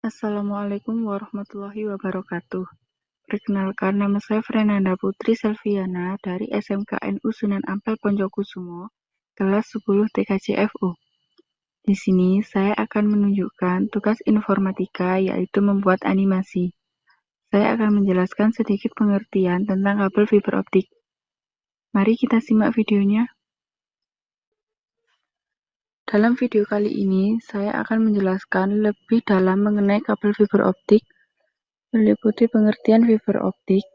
Assalamualaikum warahmatullahi wabarakatuh. Perkenalkan, nama saya Fernanda Putri Selviana dari SMKNU Sunan Ampel Ponjokusumo, kelas 10 TKJFU. Di sini saya akan menunjukkan tugas informatika, yaitu membuat animasi. Saya akan menjelaskan sedikit pengertian tentang kabel fiber optik. Mari kita simak videonya. Dalam video kali ini, saya akan menjelaskan lebih dalam mengenai kabel fiber optik, meliputi pengertian fiber optik,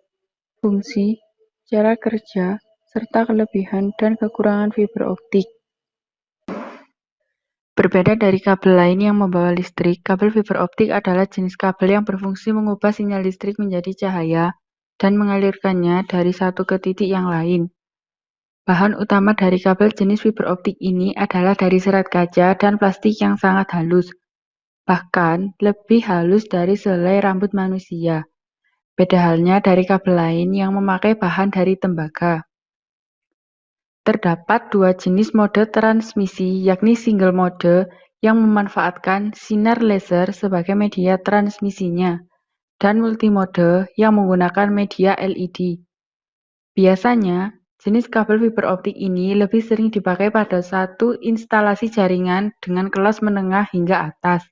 fungsi, cara kerja, serta kelebihan dan kekurangan fiber optik. Berbeda dari kabel lain yang membawa listrik, kabel fiber optik adalah jenis kabel yang berfungsi mengubah sinyal listrik menjadi cahaya dan mengalirkannya dari satu ke titik yang lain. Bahan utama dari kabel jenis fiber optik ini adalah dari serat kaca dan plastik yang sangat halus, bahkan lebih halus dari selai rambut manusia. Beda halnya dari kabel lain yang memakai bahan dari tembaga. Terdapat dua jenis mode transmisi, yakni single mode yang memanfaatkan sinar laser sebagai media transmisinya, dan multimode yang menggunakan media LED. Biasanya, jenis kabel fiber optik ini lebih sering dipakai pada satu instalasi jaringan dengan kelas menengah hingga atas.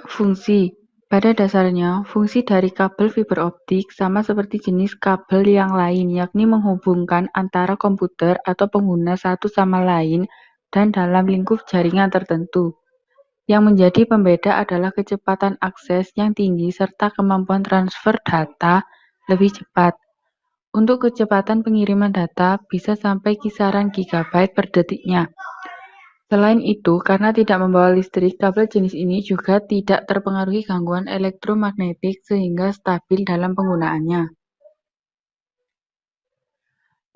Fungsi. Pada dasarnya, fungsi dari kabel fiber optik sama seperti jenis kabel yang lain, yakni menghubungkan antara komputer atau pengguna satu sama lain dan dalam lingkup jaringan tertentu. Yang menjadi pembeda adalah kecepatan akses yang tinggi serta kemampuan transfer data lebih cepat. Untuk kecepatan pengiriman data bisa sampai kisaran gigabyte per detiknya. Selain itu, karena tidak membawa listrik, kabel jenis ini juga tidak terpengaruhi gangguan elektromagnetik sehingga stabil dalam penggunaannya.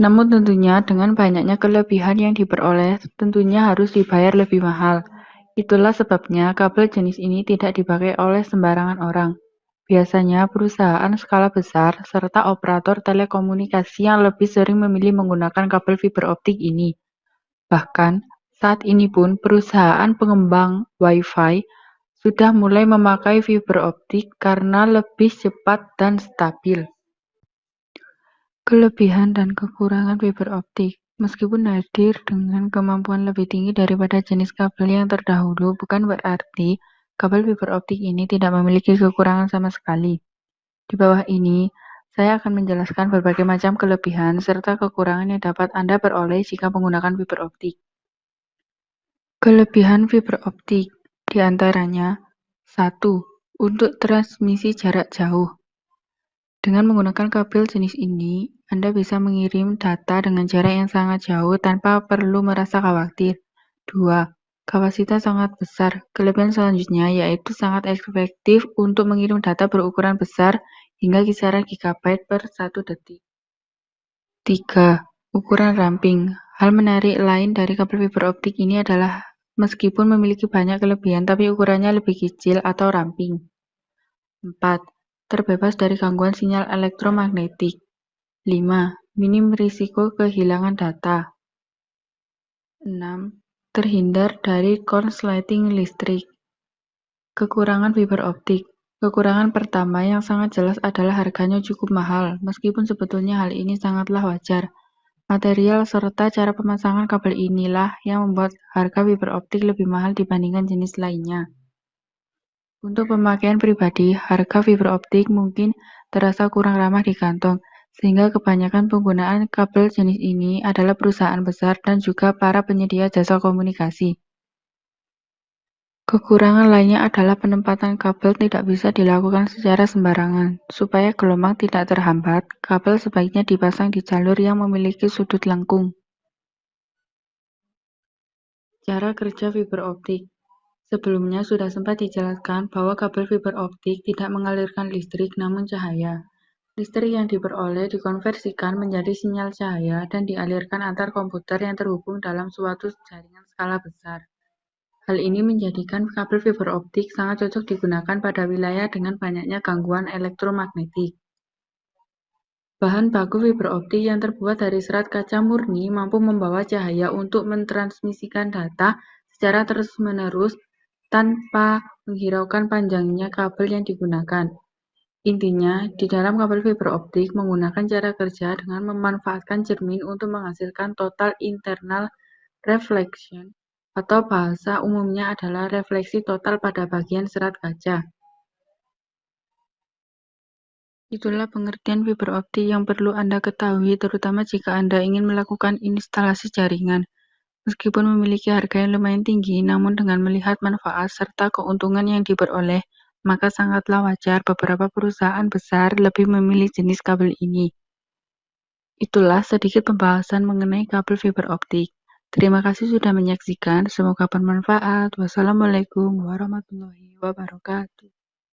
Namun tentunya dengan banyaknya kelebihan yang diperoleh, tentunya harus dibayar lebih mahal. Itulah sebabnya kabel jenis ini tidak dipakai oleh sembarangan orang. Biasanya perusahaan skala besar serta operator telekomunikasi yang lebih sering memilih menggunakan kabel fiber optik ini. Bahkan, saat ini pun perusahaan pengembang Wi-Fi sudah mulai memakai fiber optik karena lebih cepat dan stabil. Kelebihan dan kekurangan fiber optik. Meskipun hadir dengan kemampuan lebih tinggi daripada jenis kabel yang terdahulu, bukan berarti kabel fiber optik ini tidak memiliki kekurangan sama sekali. Di bawah ini, saya akan menjelaskan berbagai macam kelebihan serta kekurangan yang dapat Anda peroleh jika menggunakan fiber optik. Kelebihan fiber optik, di antaranya 1. Untuk transmisi jarak jauh. Dengan menggunakan kabel jenis ini, Anda bisa mengirim data dengan jarak yang sangat jauh tanpa perlu merasa khawatir. 2. Kapasitas sangat besar. Kelebihan selanjutnya yaitu sangat efektif untuk mengirim data berukuran besar hingga kisaran gigabyte per 1 detik. 3. Ukuran ramping. Hal menarik lain dari kabel fiber optik ini adalah meskipun memiliki banyak kelebihan, tapi ukurannya lebih kecil atau ramping. 4. Terbebas dari gangguan sinyal elektromagnetik. 5. Minim risiko kehilangan data. 6. Terhindar dari konsleting listrik. Kekurangan fiber optik. Kekurangan pertama yang sangat jelas adalah harganya cukup mahal, meskipun sebetulnya hal ini sangatlah wajar. Material serta cara pemasangan kabel inilah yang membuat harga fiber optik lebih mahal dibandingkan jenis lainnya. Untuk pemakaian pribadi, harga fiber optik mungkin terasa kurang ramah di kantong, sehingga kebanyakan penggunaan kabel jenis ini adalah perusahaan besar dan juga para penyedia jasa komunikasi. Kekurangan lainnya adalah penempatan kabel tidak bisa dilakukan secara sembarangan. Supaya gelombang tidak terhambat, kabel sebaiknya dipasang di jalur yang memiliki sudut lengkung. Cara kerja fiber optik. Sebelumnya sudah sempat dijelaskan bahwa kabel fiber optik tidak mengalirkan listrik namun cahaya. Listrik yang diperoleh dikonversikan menjadi sinyal cahaya dan dialirkan antar komputer yang terhubung dalam suatu jaringan skala besar. Hal ini menjadikan kabel fiber optik sangat cocok digunakan pada wilayah dengan banyaknya gangguan elektromagnetik. Bahan baku fiber optik yang terbuat dari serat kaca murni mampu membawa cahaya untuk mentransmisikan data secara terus-menerus tanpa menghiraukan panjangnya kabel yang digunakan. Intinya, di dalam kabel fiber optik menggunakan cara kerja dengan memanfaatkan cermin untuk menghasilkan total internal reflection, atau bahasa umumnya adalah refleksi total pada bagian serat kaca. Itulah pengertian fiber optik yang perlu Anda ketahui, terutama jika Anda ingin melakukan instalasi jaringan. Meskipun memiliki harga yang lumayan tinggi, namun dengan melihat manfaat serta keuntungan yang diperoleh, maka sangatlah wajar beberapa perusahaan besar lebih memilih jenis kabel ini. Itulah sedikit pembahasan mengenai kabel fiber optik. Terima kasih sudah menyaksikan, semoga bermanfaat. Wassalamualaikum warahmatullahi wabarakatuh.